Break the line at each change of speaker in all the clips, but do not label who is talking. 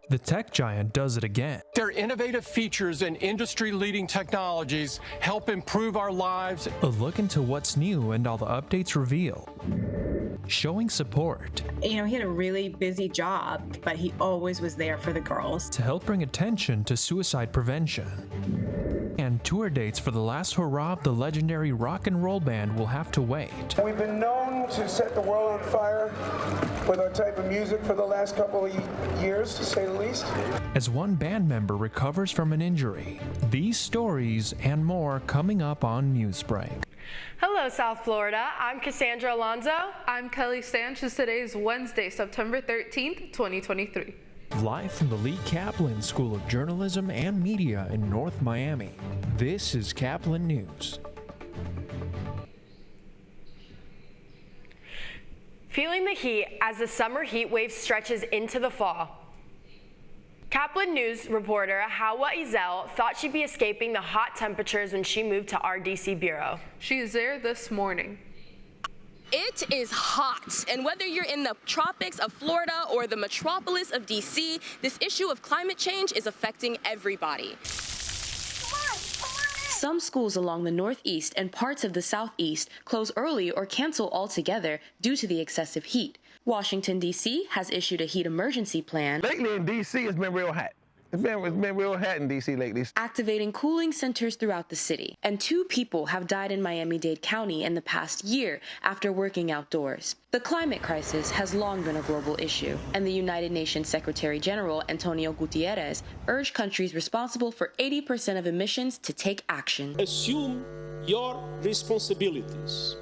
The tech giant does it again.
Their innovative features and industry-leading technologies help improve our lives.
A look into what's new and all the updates reveal. Showing support.
You know, he had a really busy job, but he always was there for the girls.
To help bring attention to suicide prevention. And tour dates for the last hurrah of the legendary rock and roll band will have to wait.
We've been known to set the world on fire with our type of music for the last couple of years, to say the least.
As one band member recovers from an injury. These stories and more coming up on Newsbreak.
Hello, South Florida. I'm Cassandra Alonzo.
I'm Kelly Sanchez. Today is Wednesday, September 13th, 2023.
Live from the Lee Caplin School of Journalism and Media in North Miami, this is Caplin News.
Feeling the heat as the summer heat wave stretches into the fall. Caplin News reporter Hawa Ezel thought she'd be escaping the hot temperatures when she moved to our DC bureau.
She is there this morning.
It is hot, and whether you're in the tropics of Florida or the metropolis of DC, this issue of climate change is affecting everybody. Some schools along the Northeast and parts of the Southeast close early or cancel altogether due to the excessive heat. Washington, D.C. has issued a heat emergency plan.
Lately in D.C. it's been real hot. It's been real hot in D.C. lately.
Activating cooling centers throughout the city. And 2 people have died in Miami-Dade County in the past year after working outdoors. The climate crisis has long been a global issue, and the United Nations Secretary General Antonio Gutierrez urged countries responsible for 80% of emissions to take action.
Assume your responsibilities.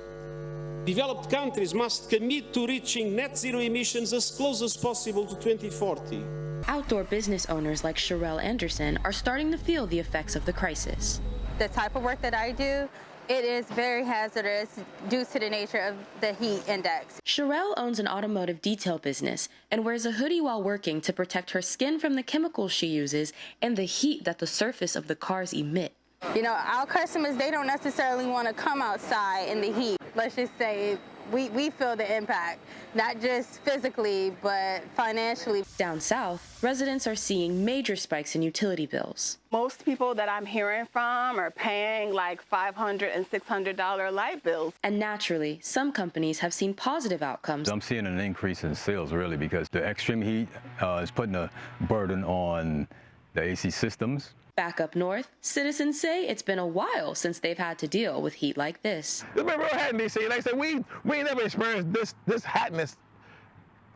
Developed countries must commit to reaching net zero emissions as close as possible to 2040.
Outdoor business owners like Sherelle Anderson are starting to feel the effects of the crisis.
The type of work that I do, it is very hazardous due to the nature of the heat index.
Sherelle owns an automotive detail business and wears a hoodie while working to protect her skin from the chemicals she uses and the heat that the surface of the cars emit.
You know, our customers, they don't necessarily want to come outside in the heat. Let's just say we feel the impact, not just physically, but financially.
Down south, residents are seeing major spikes in utility bills.
Most people that I'm hearing from are paying like $500 and $600 light bills.
And naturally, some companies have seen positive outcomes.
I'm seeing an increase in sales, really, because the extreme heat is putting a burden on the AC systems.
Back up north, citizens say it's been a while since they've had to deal with heat like this.
It's been real hot in D.C. Like I said, we ain't never experienced this hotness.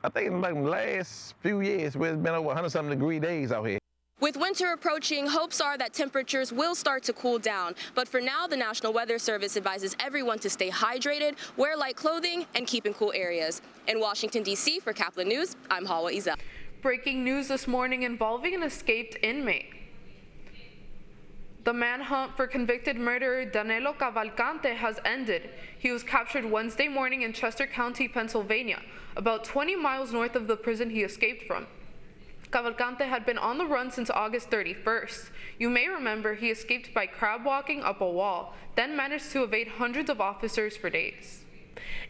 I think in like the last few years, where it's been over 100-something degree days out here.
With winter approaching, hopes are that temperatures will start to cool down. But for now, the National Weather Service advises everyone to stay hydrated, wear light clothing, and keep in cool areas. In Washington, D.C., for Caplin News, I'm Hawa Ezel.
Breaking news this morning involving an escaped inmate. The manhunt for convicted murderer Danilo Cavalcante has ended. He was captured Wednesday morning in Chester County, Pennsylvania, about 20 miles north of the prison he escaped from. Cavalcante had been on the run since August 31st. You may remember he escaped by crab walking up a wall, then managed to evade hundreds of officers for days.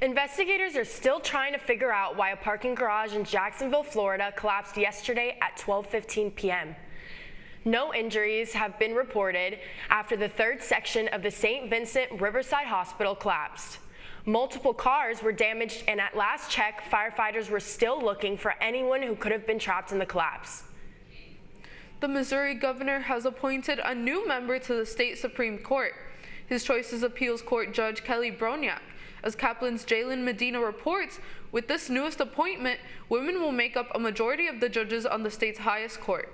Investigators are still trying to figure out why a parking garage in Jacksonville, Florida collapsed yesterday at 12:15 p.m. No injuries have been reported after the third section of the St. Vincent Riverside Hospital collapsed. Multiple cars were damaged, and at last check, firefighters were still looking for anyone who could have been trapped in the collapse.
The Missouri governor has appointed a new member to the state Supreme Court. His choice is Appeals Court Judge Kelly Broniak. As Caplin's Jalen Medina reports, with this newest appointment, women will make up a majority of the judges on the state's highest court.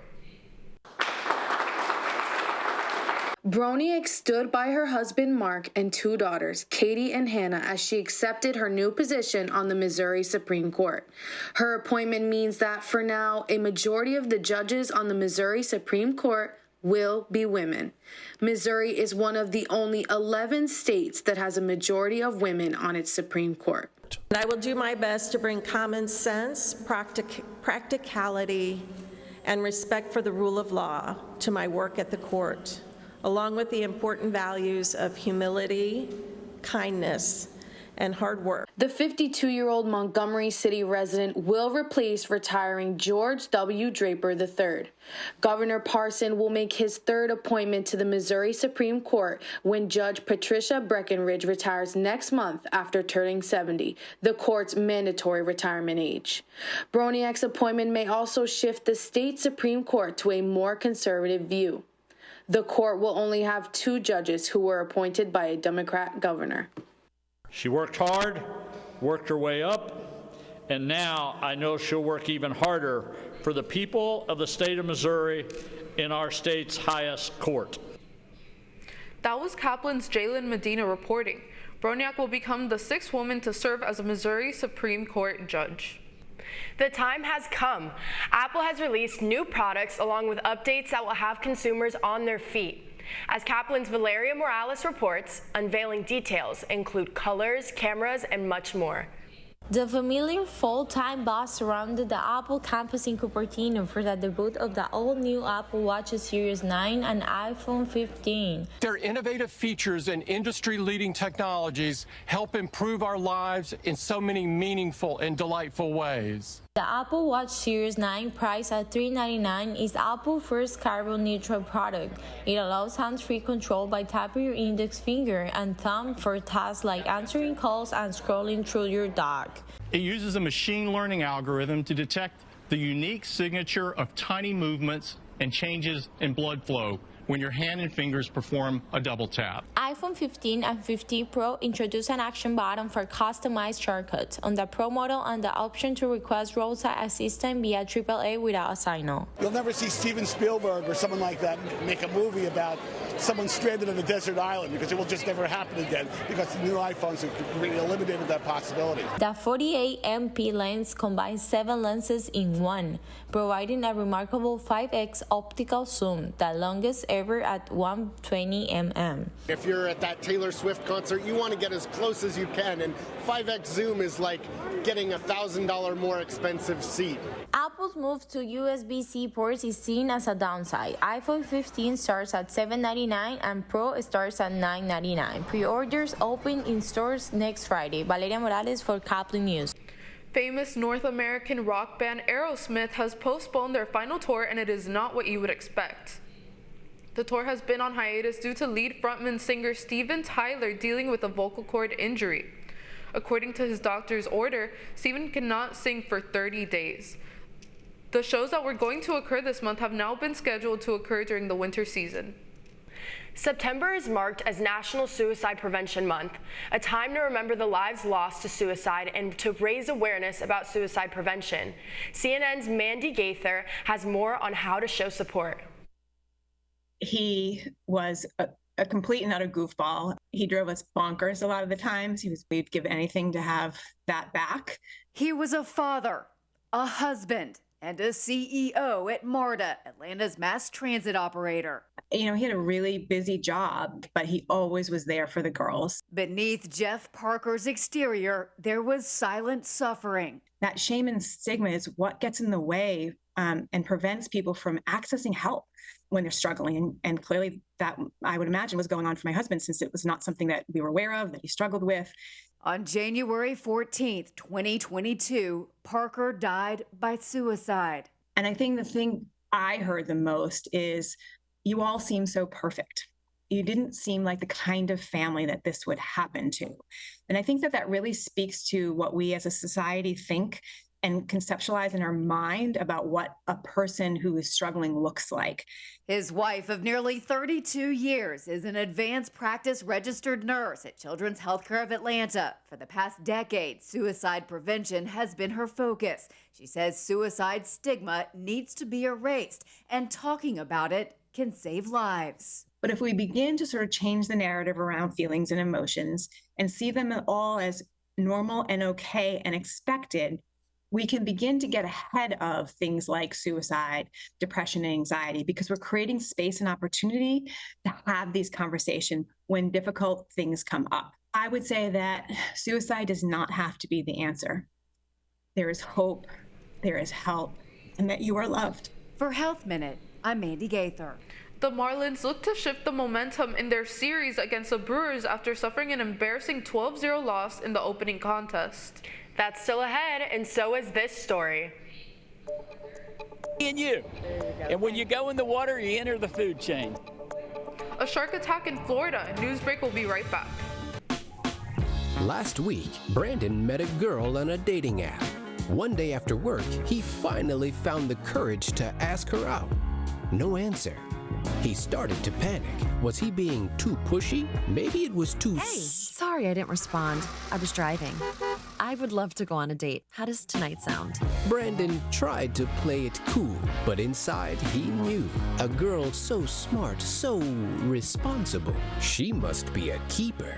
Broniak stood by her husband Mark and 2 daughters, Katie and Hannah, as she accepted her new position on the Missouri Supreme Court. Her appointment means that, for now, a majority of the judges on the Missouri Supreme Court will be women. Missouri is one of the only 11 states that has a majority of women on its Supreme Court.
I will do my best to bring common sense, practicality, and respect for the rule of law to my work at the court, along with the important values of humility, kindness, and hard work.
The 52-year-old Montgomery City resident will replace retiring George W. Draper III. Governor Parson will make his third appointment to the Missouri Supreme Court when Judge Patricia Breckenridge retires next month after turning 70, the court's mandatory retirement age. Broniak's appointment may also shift the state Supreme Court to a more conservative view. The court will only have 2 judges who were appointed by a Democrat governor.
She worked hard, worked her way up, and now I know she'll work even harder for the people of the state of Missouri in our state's highest court.
That was Caplin's Jalen Medina reporting. Broniak will become the 6th woman to serve as a Missouri Supreme Court judge.
The time has come. Apple has released new products along with updates that will have consumers on their feet. As Caplin's Valeria Morales reports, unveiling details include colors, cameras, and much more.
The familiar full-time buzz surrounded the Apple campus in Cupertino for the debut of the all-new Apple Watch Series 9 and iPhone 15.
Their innovative features and industry-leading technologies help improve our lives in so many meaningful and delightful ways.
The Apple Watch Series 9, priced at $399, is Apple's first carbon-neutral product. It allows hands-free control by tapping your index finger and thumb for tasks like answering calls and scrolling through your dock.
It uses a machine learning algorithm to detect the unique signature of tiny movements and changes in blood flow when your hand and fingers perform a double tap.
iPhone 15 and 15 Pro introduce an action button for customized shortcuts on the Pro model and the option to request roadside assistance via AAA without a sign-on.
You'll never see Steven Spielberg or someone like that make a movie about someone stranded on a desert island, because it will just never happen again, because the new iPhones have really eliminated that possibility.
The 48MP lens combines 7 lenses in one, providing a remarkable 5x optical zoom, the longest ever at 120 mm.
If you're at that Taylor Swift concert, you want to get as close as you can, and 5x zoom is like getting a $1,000 more expensive seat.
Apple's move to USB-C ports is seen as a downside. iPhone 15 starts at $799 and Pro starts at $999. Pre-orders open in stores next Friday. Valeria Morales for Caplin News.
Famous North American rock band Aerosmith has postponed their final tour, and it is not what you would expect. The tour has been on hiatus due to lead frontman singer Steven Tyler dealing with a vocal cord injury. According to his doctor's order, Steven cannot sing for 30 days. The shows that were going to occur this month have now been scheduled to occur during the winter season.
September is marked as National Suicide Prevention Month, a time to remember the lives lost to suicide and to raise awareness about suicide prevention. CNN's Mandy Gaither has more on how to show support.
He was a complete and utter goofball. He drove us bonkers a lot of the times. We'd give anything to have that back.
He was a father, a husband, and a CEO at MARTA, Atlanta's mass transit operator.
You know, he had a really busy job, but he always was there for the girls.
Beneath Jeff Parker's exterior, there was silent suffering.
That shame and stigma is what gets in the way and prevents people from accessing help when they're struggling. And clearly that, I would imagine, was going on for my husband, since it was not something that we were aware of, that he struggled with.
On January 14th, 2022, Parker died by suicide.
And I think the thing I heard the most is, you all seem so perfect. You didn't seem like the kind of family that this would happen to. And I think that that really speaks to what we as a society think and conceptualize in our mind about what a person who is struggling looks like.
His wife of nearly 32 years is an advanced practice registered nurse at Children's Healthcare of Atlanta. For the past decade, suicide prevention has been her focus. She says suicide stigma needs to be erased, and talking about it can save lives.
But if we begin to sort of change the narrative around feelings and emotions and see them all as normal and okay and expected, we can begin to get ahead of things like suicide, depression, and anxiety, because we're creating space and opportunity to have these conversations when difficult things come up. I would say that suicide does not have to be the answer. There is hope, there is help, and that you are loved.
For Health Minute, I'm Mandy Gaither.
The Marlins look to shift the momentum in their series against the Brewers after suffering an embarrassing 12-0 loss in the opening contest.
That's still ahead, and so is this story.
And you. And when you go in the water, you enter the food chain.
A shark attack in Florida. Newsbreak will be right back.
Last week, Brandon met a girl on a dating app. One day after work, he finally found the courage to ask her out. No answer. He started to panic. Was he being too pushy? Maybe it was too...
Hey, sorry I didn't respond. I was driving. I would love to go on a date. How does tonight sound?
Brandon tried to play it cool, but inside he knew. A girl so smart, so responsible. She must be a keeper.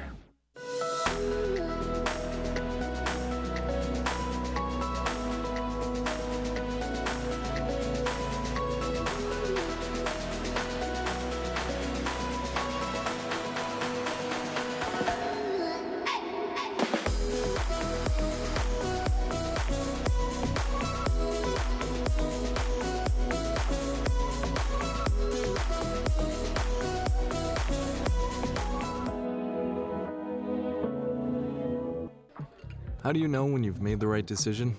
How do you know when you've made the right decision?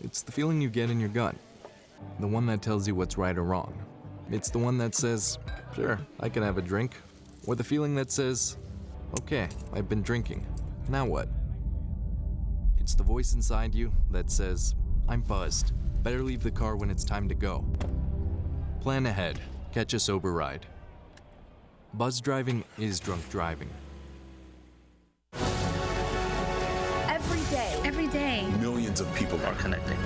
It's the feeling you get in your gut. The one that tells you what's right or wrong. It's the one that says, sure, I can have a drink. Or the feeling that says, okay, I've been drinking. Now what? It's the voice inside you that says, I'm buzzed. Better leave the car when it's time to go. Plan ahead. Catch a sober ride. Buzz driving is drunk driving.
Every day,
millions of people are connecting.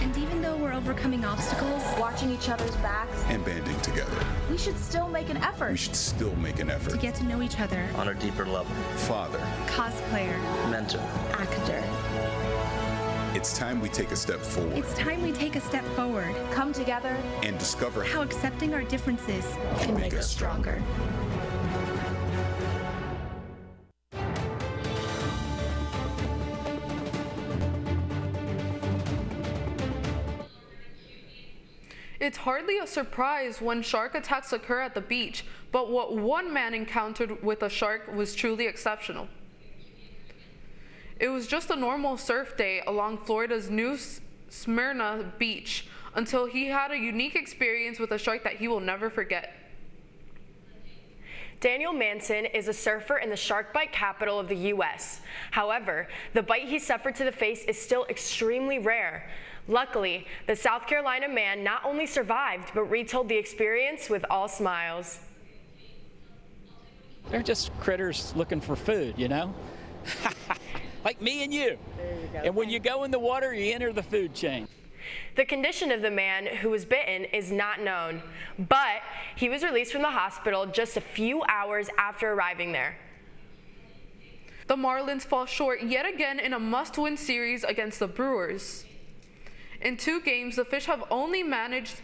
And even though we're overcoming obstacles,
watching each other's backs,
and banding together,
we should still make an effort.
We should still make an effort
to get to know each other
on a deeper level. Father,
cosplayer,
mentor,
actor.
It's time we take a step forward.
It's time we take a step forward.
Come together
and discover
how accepting our differences
can make us stronger.
It's hardly a surprise when shark attacks occur at the beach, but what one man encountered with a shark was truly exceptional. It was just a normal surf day along Florida's New Smyrna beach until he had a unique experience with a shark that he will never forget.
Daniel Manson is a surfer in the shark bite capital of the U.S. However, the bite he suffered to the face is still extremely rare. Luckily, the South Carolina man not only survived, but retold the experience with all smiles.
They're just critters looking for food, you know? Like me and you. And when you go in the water, you enter the food chain.
The condition of the man who was bitten is not known, but he was released from the hospital just a few hours after arriving there.
The Marlins fall short yet again in a must-win series against the Brewers. In 2 games, the Fish have only managed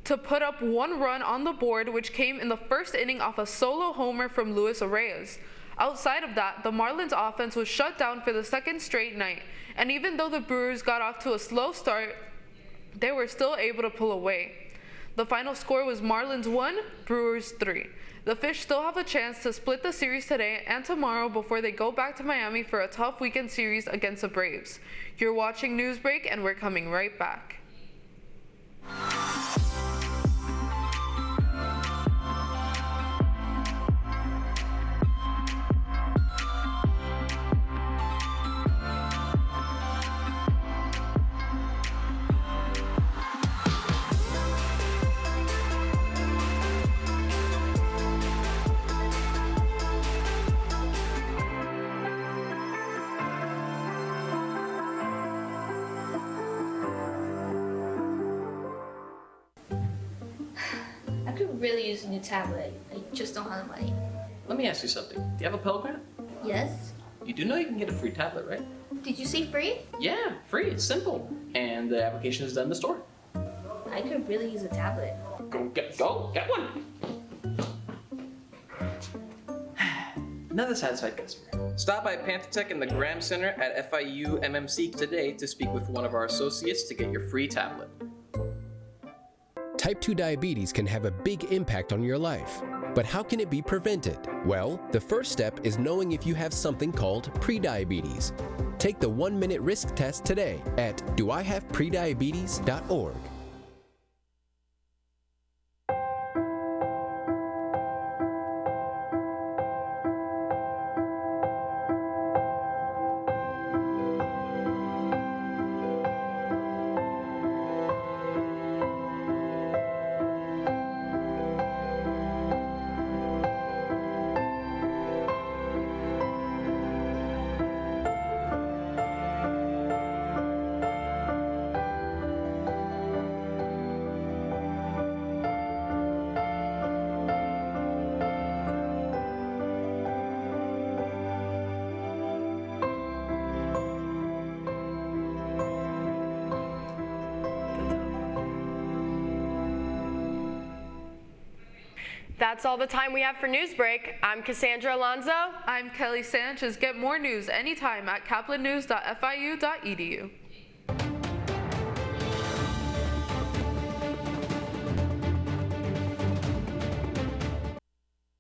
to put up 1 run on the board, which came in the first inning off a solo homer from Luis Arraez. Outside of that, the Marlins offense was shut down for the 2nd straight night, and even though the Brewers got off to a slow start, they were still able to pull away. The final score was Marlins 1, Brewers 3. The Fish still have a chance to split the series today and tomorrow before they go back to Miami for a tough weekend series against the Braves. You're watching Newsbreak, and we're coming right back.
Really use a new tablet. I just don't have the money.
Let me ask you something. Do you have a Pell Grant?
Yes.
You do know you can get a free tablet, right?
Did you say free?
Yeah, free. It's simple. And the application is done in the store.
I could really use a tablet.
Go get one. Another satisfied customer. Stop by Panther in the Graham Center at FIU MMC today to speak with one of our associates to get your free tablet.
Type 2 diabetes can have a big impact on your life. But how can it be prevented? Well, the first step is knowing if you have something called prediabetes. Take the 1-minute risk test today at doihaveprediabetes.org.
That's all the time we have for Newsbreak. I'm Cassandra Alonso.
I'm Kelly Sanchez. Get more news anytime at caplinnews.fiu.edu.